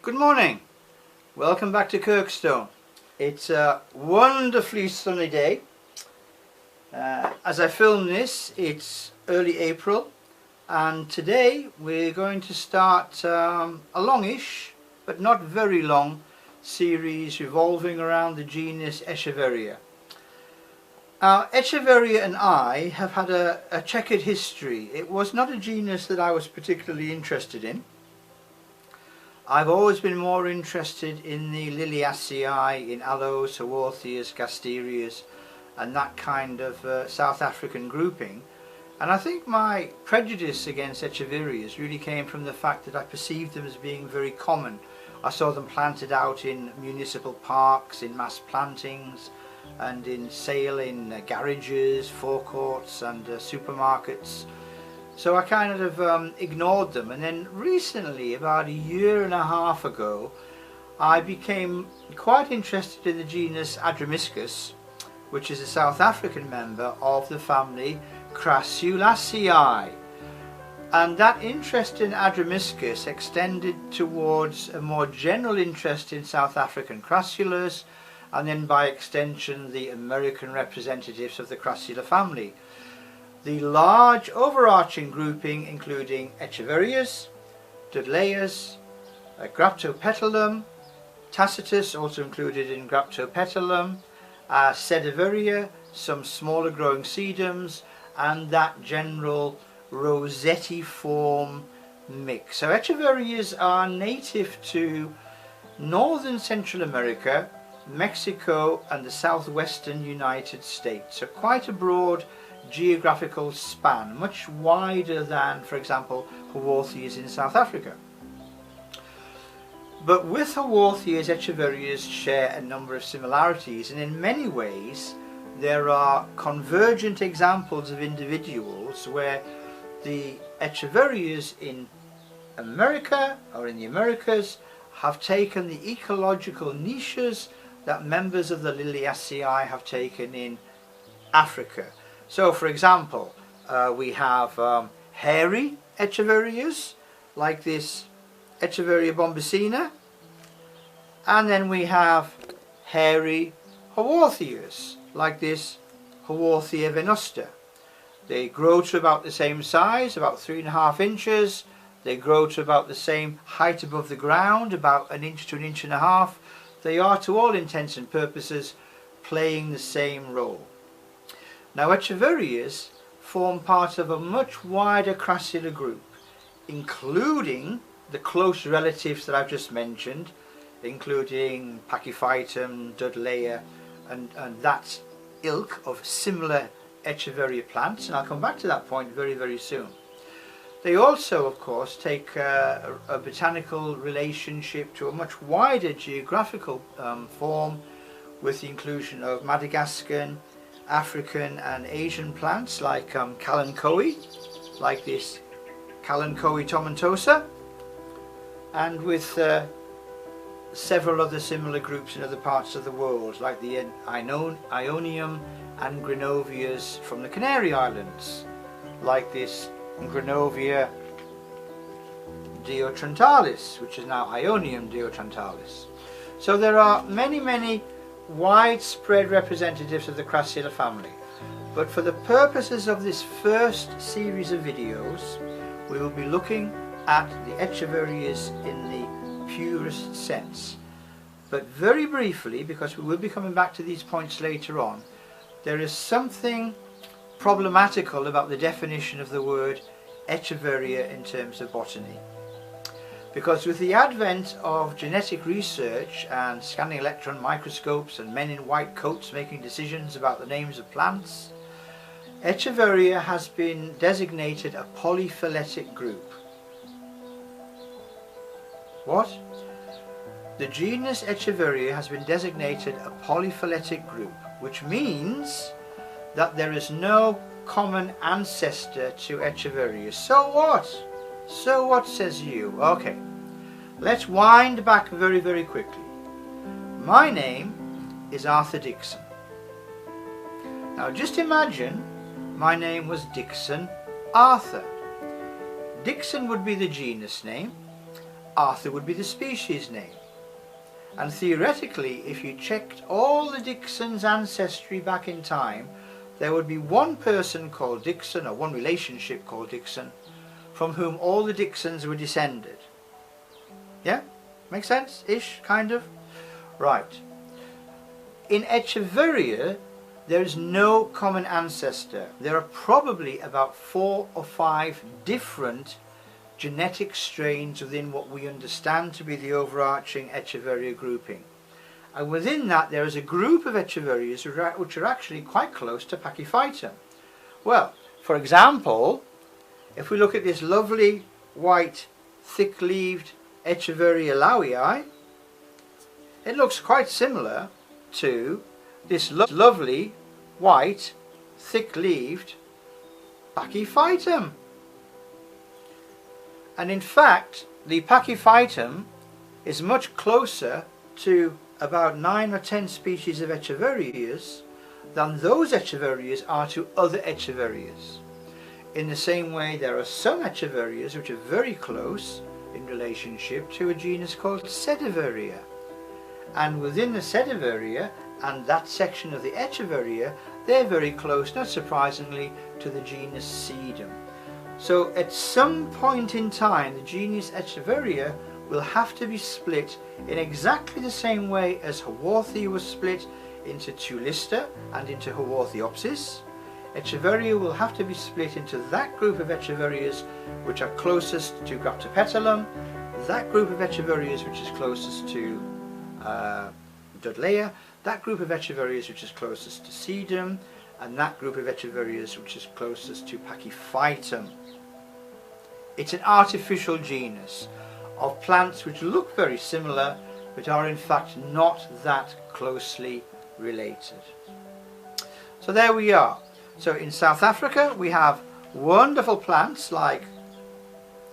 Good morning, welcome back to Kirkstone. It's a wonderfully sunny day. As I film this, it's early April, and today we're going to start a longish but not very long series revolving around the genus Echeveria. Now, Echeveria and I have had a checkered history. It was not a genus that I was particularly interested in. I've always been more interested in the Liliaceae, in aloes, haworthias, gasterias and that kind of South African grouping. And I think my prejudice against Echeverias really came from the fact that I perceived them as being very common. I saw them planted out in municipal parks, in mass plantings, and in sale in garages, forecourts and supermarkets. So I kind of ignored them, and then recently, about a year and a half ago, I became quite interested in the genus Adramyscus, which is a South African member of the family Crassulaceae. And that interest in Adramyscus extended towards a more general interest in South African crassulas, and then by extension the American representatives of the Crassula family. The large overarching grouping including Echeverias, Dudleyas, Graptopetalum, Tacitus also included in Graptopetalum, Sediveria, some smaller growing sedums, and that general rosettiform mix. So Echeverias are native to northern Central America, Mexico and the southwestern United States. So quite a broad geographical span, much wider than, for example, haworthias in South Africa. But with haworthias, Echeverias share a number of similarities, and in many ways there are convergent examples of individuals where the Echeverias in America or in the Americas have taken the ecological niches that members of the Liliaceae have taken in Africa. So, for example, we have hairy Echeverias, like this Echeveria bombycina, and then we have hairy haworthias, like this Haworthia venosta. They grow to about the same size, about 3.5 inches. They grow to about the same height above the ground, about 1 inch to 1.5 inches. They are, to all intents and purposes, playing the same role. Now, Echeverias form part of a much wider crassula group, including the close relatives that I've just mentioned, including Pachyphytum, Dudleya, and that ilk of similar Echeveria plants, and I'll come back to that point very, very soon. They also, of course, take a botanical relationship to a much wider geographical form, with the inclusion of Madagascan, African and Asian plants like Kalanchoe, like this Kalanchoe tomentosa, and with several other similar groups in other parts of the world, like the Ionium and Grenovias from the Canary Islands, like this Grenovia diotrantalis, which is now Ionium diotrantalis. So there are many widespread representatives of the Crassula family, but for the purposes of this first series of videos we will be looking at the Echeverias in the purest sense. But very briefly, because we will be coming back to these points later on, there is something problematical about the definition of the word Echeveria in terms of botany. Because with the advent of genetic research and scanning electron microscopes and men in white coats making decisions about the names of plants, Echeveria has been designated a polyphyletic group. What? The genus Echeveria has been designated a polyphyletic group, which means that there is no common ancestor to Echeveria. So what? So what, says you? Okay, let's wind back very, very quickly. My name is Arthur Dixon. Now just imagine my name was Dixon Arthur. Dixon would be the genus name, Arthur would be the species name. And theoretically, if you checked all the Dickson's ancestry back in time, there would be one person called Dickson, or one relationship called Dickson, from whom all the Dicksons were descended. Yeah? Make sense? Ish, kind of? Right. In Echeveria, there is no common ancestor. There are probably about 4 or 5 different genetic strains within what we understand to be the overarching Echeveria grouping. And within that there is a group of Echeverias which are actually quite close to Pachyphytum. Well, for example, if we look at this lovely white thick-leaved Echeveria lowii, it looks quite similar to this lovely white thick-leaved Pachyphytum. And in fact, the Pachyphytum is much closer to about 9 or 10 species of Echeverias than those Echeverias are to other Echeverias. In the same way, there are some Echeverias which are very close in relationship to a genus called Sediveria. And within the Sediveria and that section of the Echeveria, they're very close, not surprisingly, to the genus Sedum. So at some point in time, the genus Echeveria will have to be split in exactly the same way as Haworthia was split into Tulista and into Haworthiopsis. Echeveria will have to be split into that group of Echeverias which are closest to Graptopetalum, that group of Echeverias which is closest to Dudleya, that group of Echeverias which is closest to Sedum, and that group of Echeverias which is closest to Pachyphytum. It's an artificial genus of plants which look very similar but are in fact not that closely related. So there we are. So in South Africa we have wonderful plants like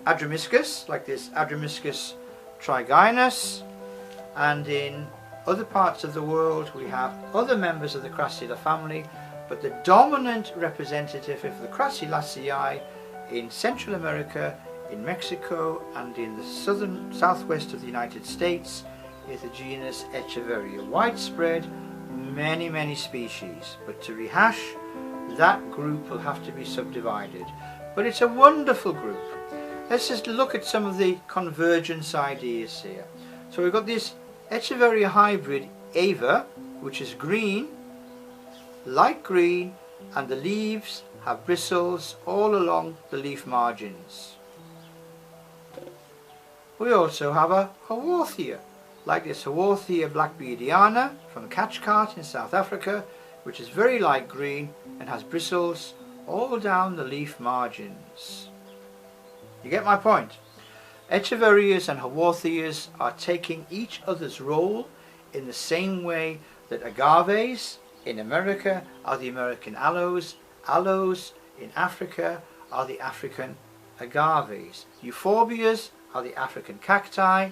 Adromiscus, like this Adromiscus trigynus, and in other parts of the world we have other members of the Crassula family, but the dominant representative of the Crassulaceae in Central America, in Mexico and in the southwest of the United States is the genus Echeveria. Widespread, many species, but to rehash, that group will have to be subdivided. But it's a wonderful group. Let's just look at some of the convergence ideas here. So we've got this Echeveria hybrid Ava, which is green, light green, and the leaves have bristles all along the leaf margins. We also have a Haworthia, like this Haworthia blackbeardiana from Cathcart in South Africa, which is very light green and has bristles all down the leaf margins. You get my point? Echeverias and Haworthias are taking each other's role in the same way that agaves in America are the American aloes, aloes in Africa are the African agaves, euphorbias are the African cacti,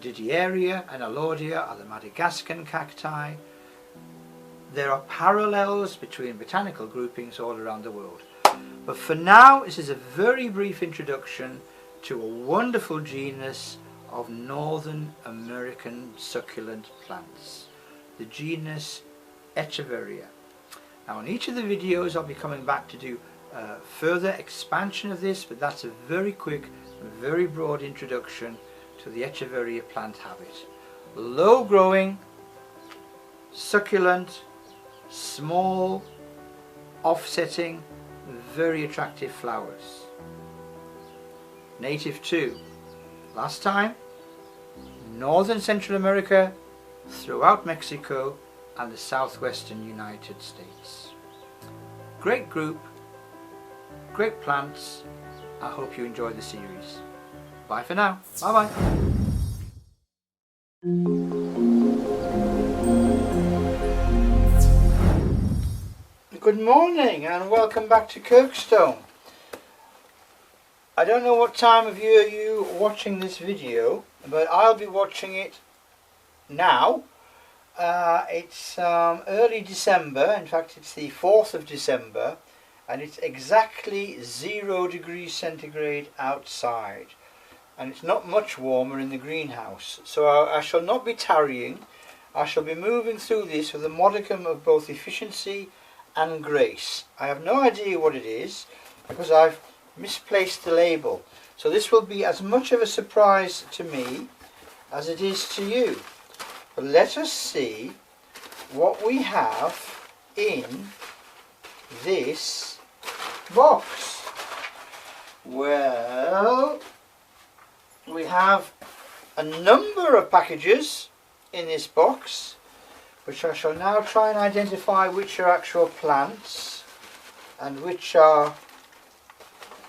Didieria and Alaudia are the Madagascan cacti. There are parallels between botanical groupings all around the world. But for now, this is a very brief introduction to a wonderful genus of Northern American succulent plants, the genus Echeveria. Now in each of the videos I'll be coming back to do further expansion of this, but that's a very quick and very broad introduction to the Echeveria plant habit. Low growing, succulent, small, offsetting, very attractive flowers. Native to, last time, Northern Central America, throughout Mexico and the southwestern United States. Great group, great plants. I hope you enjoy the series. Bye for now. Bye bye. Good morning and welcome back to Kirkstone. I don't know what time of year you're watching this video, but I'll be watching it now. It's early December, in fact it's the 4th of December, and it's exactly 0 degrees centigrade outside. and it's not much warmer in the greenhouse. So I shall not be tarrying. I shall be moving through this with a modicum of both efficiency and grace. I have no idea what it is because I've misplaced the label. So this will be as much of a surprise to me as it is to you. But let us see what we have in this box. Well, we have a number of packages in this box, which I shall now try and identify which are actual plants and which are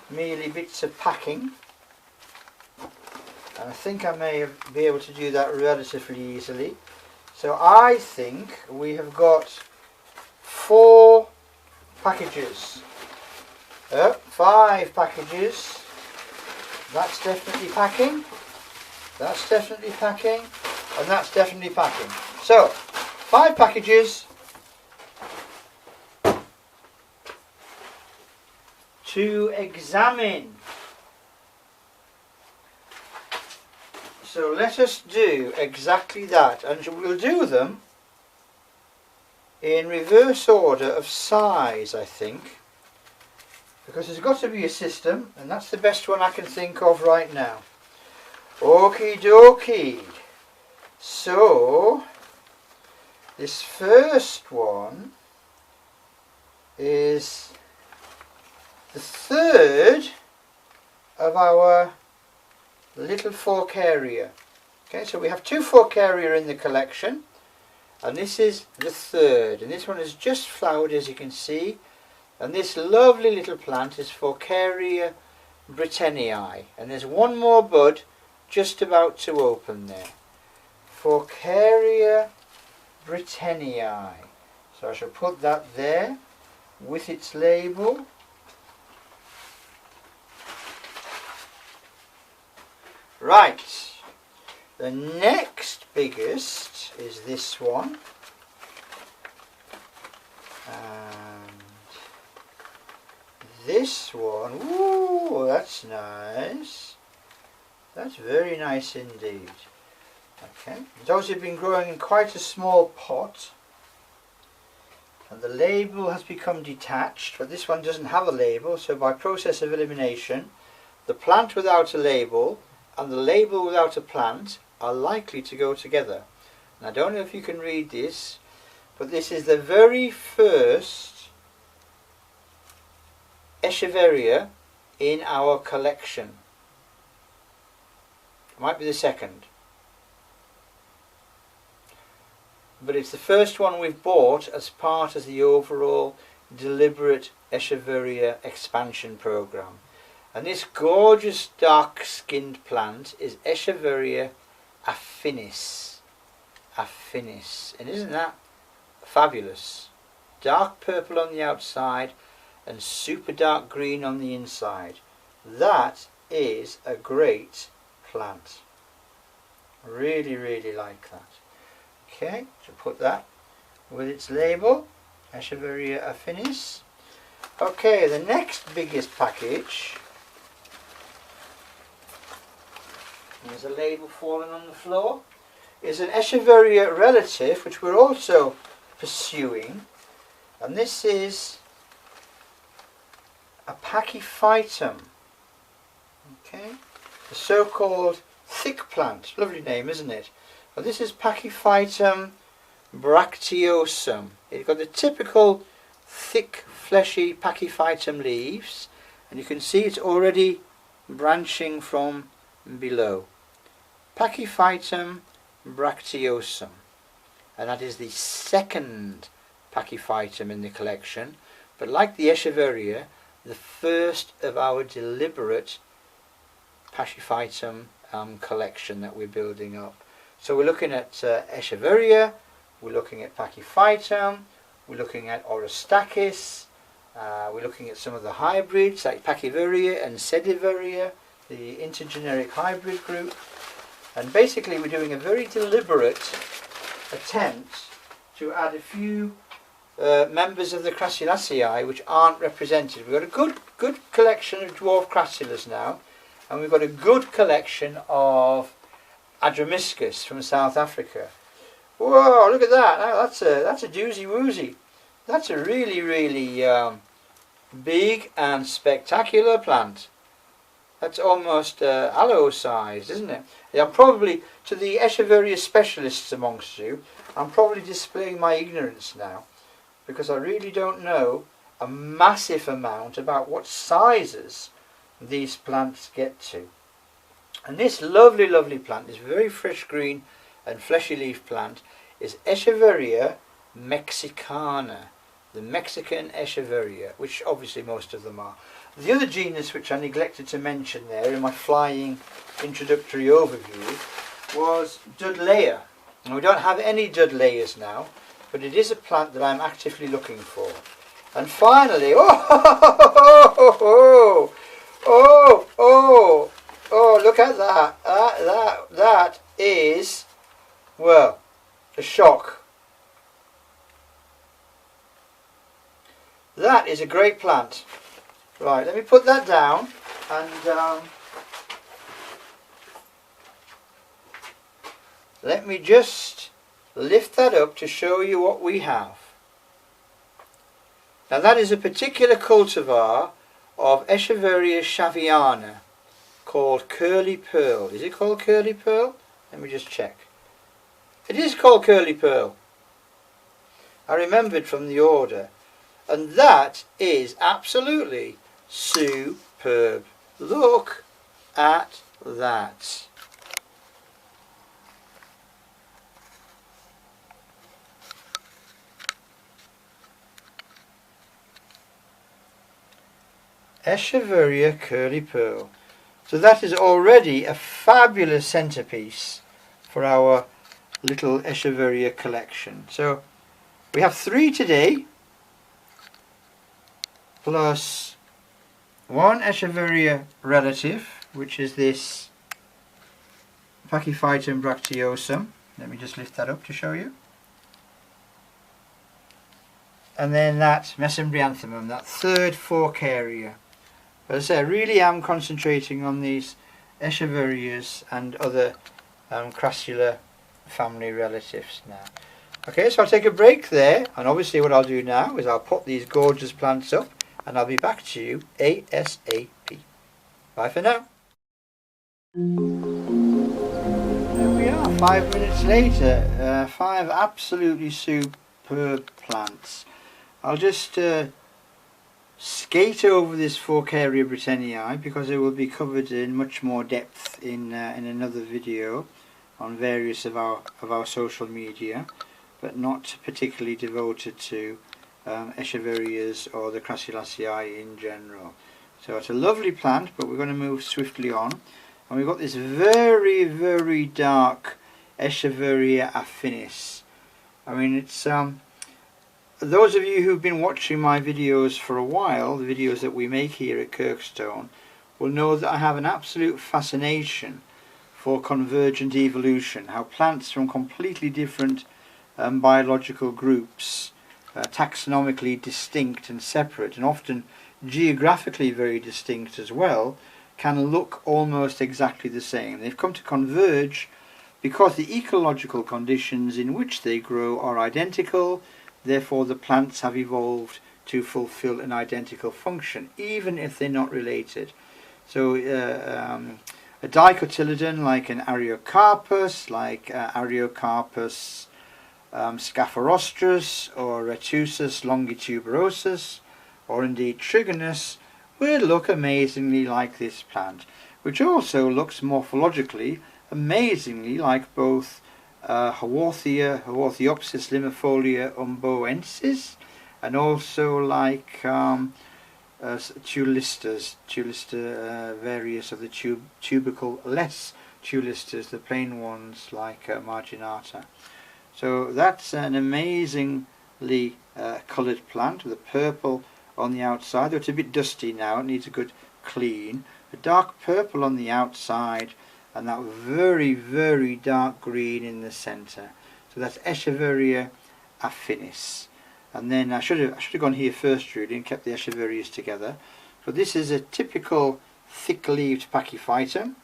merely bits of packing. And I think I may be able to do that relatively easily. So I think we have got 4 packages. 5 packages. That's definitely packing. That's definitely packing. And that's definitely packing. So, 5 packages to examine. So let us do exactly that, and we'll do them in reverse order of size, I think, because there's got to be a system, and that's the best one I can think of right now. Okie dokie. So this first one is the 3rd of our little Forcaria. Okay, so we have 2 Forcaria in the collection, and this is the 3rd, and this one is just flowered, as you can see, and this lovely little plant is Forcaria Brittannii, and there's one more bud just about to open there. Forcaria Brittannii. So I shall put that there with its label. Right, the next biggest is this one, and this one, ooh, that's nice, that's very nice indeed. Okay, those have been growing in quite a small pot, and the label has become detached, but this one doesn't have a label, so by process of elimination, the plant without a label and the label without a plant are likely to go together. And I don't know if you can read this, but this is the very first Echeveria in our collection. It might be the second, but it's the first one we've bought as part of the overall deliberate Echeveria expansion program. And this gorgeous dark-skinned plant is Echeveria affinis. Affinis. And isn't that fabulous? Dark purple on the outside and super dark green on the inside. That is a great plant. Really, really like that. Okay, so put that with its label, Echeveria affinis. Okay, the next biggest package. There's a label falling on the floor. Is an Echeveria relative, which we're also pursuing, and this is a Pachyphytum. Okay, the so-called thick plant. Lovely name, isn't it? Well, this is Pachyphytum bracteosum. It's got the typical thick, fleshy Pachyphytum leaves, and you can see it's already branching from below. Pachyphytum bracteosum, and that is the second Pachyphytum in the collection, but like the Echeveria, the first of our deliberate Pachyphytum collection that we're building up. So we're looking at Echeveria, we're looking at Pachyphytum, we're looking at Orostachys, we're looking at some of the hybrids like Pachyveria and Sediveria, the intergeneric hybrid group, and basically we're doing a very deliberate attempt to add a few members of the Crassulaceae which aren't represented. We've got a good collection of dwarf crassulas now, and we've got a good collection of Adromiscus from South Africa. Whoa, look at that. Now that's a doozy woozy. That's a really big and spectacular plant. That's almost aloe sized, isn't it? Yeah, I'm probably, to the Echeveria specialists amongst you, I'm probably displaying my ignorance now, because I really don't know a massive amount about what sizes these plants get to. And this lovely plant, this very fresh green and fleshy leaf plant, is Echeveria mexicana, the Mexican Echeveria, which obviously most of them are. The other genus which I neglected to mention there in my flying introductory overview was Dudleya. And we don't have any Dudleyas now, but it is a plant that I'm actively looking for. And finally, look at that. That is, well, a shock. That is a great plant. Right, let me put that down, and let me just lift that up to show you what we have. Now that is a particular cultivar of Echeveria shaviana called Curly Pearl. Is it called Curly Pearl? Let me just check. It is called Curly Pearl. I remembered from the order. And that is absolutely superb. Look at that. Echeveria Curly Pearl. So that is already a fabulous centerpiece for our little Echeveria collection. So we have 3 today, plus 1 Echeveria relative, which is this Pachyphytum bracteosum. Let me just lift that up to show you. And then that Mesembryanthemum, that third fork area. But as I say, I really am concentrating on these Echeverias and other Crassula family relatives now. Okay, so I'll take a break there, and obviously what I'll do now is I'll put these gorgeous plants up, and I'll be back to you ASAP. Bye for now. There we are, 5 minutes later. 5 absolutely superb plants. I'll just skate over this Forcaria brittannii because it will be covered in much more depth in another video on various of our social media, but not particularly devoted to Echeverias or the Crassulaceae in general. So it's a lovely plant, but we're going to move swiftly on, and we've got this very dark Echeveria affinis. I mean, it's those of you who've been watching my videos for a while, the videos that we make here at Kirkstone, will know that I have an absolute fascination for convergent evolution, how plants from completely different biological groups, taxonomically distinct and separate, and often geographically very distinct as well, can look almost exactly the same. They've come to converge because the ecological conditions in which they grow are identical. Therefore the plants have evolved to fulfill an identical function, even if they're not related. So a dicotyledon like an Ariocarpus, like Ariocarpus Scapharostrus or Retusus longituberosus, or indeed Trigonus, will look amazingly like this plant, which also looks morphologically amazingly like both Haworthia, Haworthiopsis limifolia umboensis, and also like Tulistas, various of the tubercle-less Tulistas, the plain ones like Marginata. So that's an amazingly coloured plant with a purple on the outside. It's a bit dusty now, it needs a good clean. A dark purple on the outside, and that very dark green in the centre. So that's Echeveria affinis. And then I should have gone here first really and kept the Echeverias together. But this is a typical thick-leaved Pachyphytum.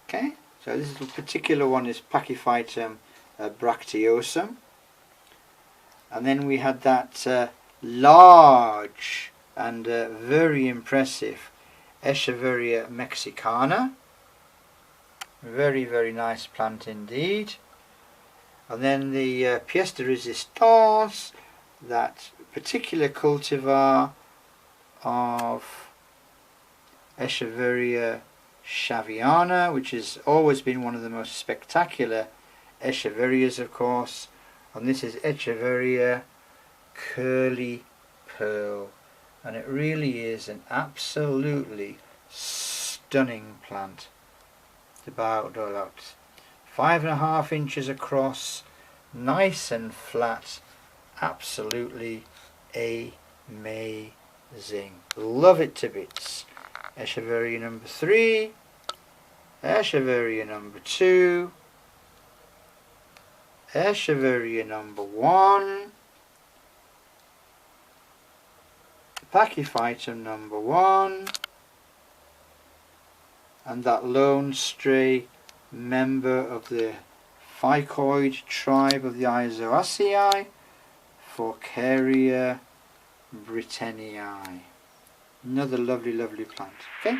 Okay, so this particular one is Pachyphytum bracteosum. And then we had that large and very impressive Echeveria mexicana. Very, very nice plant indeed. And then the pièce de résistance, that particular cultivar of Echeveria shaviana, which has always been one of the most spectacular Echeverias, of course. And this is Echeveria curly pearl, and it really is an absolutely stunning plant. About 5.5 inches across, nice and flat, absolutely amazing. Love it to bits. Echeveria number 3, Echeveria number 2, Echeveria number 1, Pachyphytum number 1, and that lone stray member of the Ficoid tribe of the Isoaceae, Forcaria brittannii. Another lovely, lovely plant. Okay.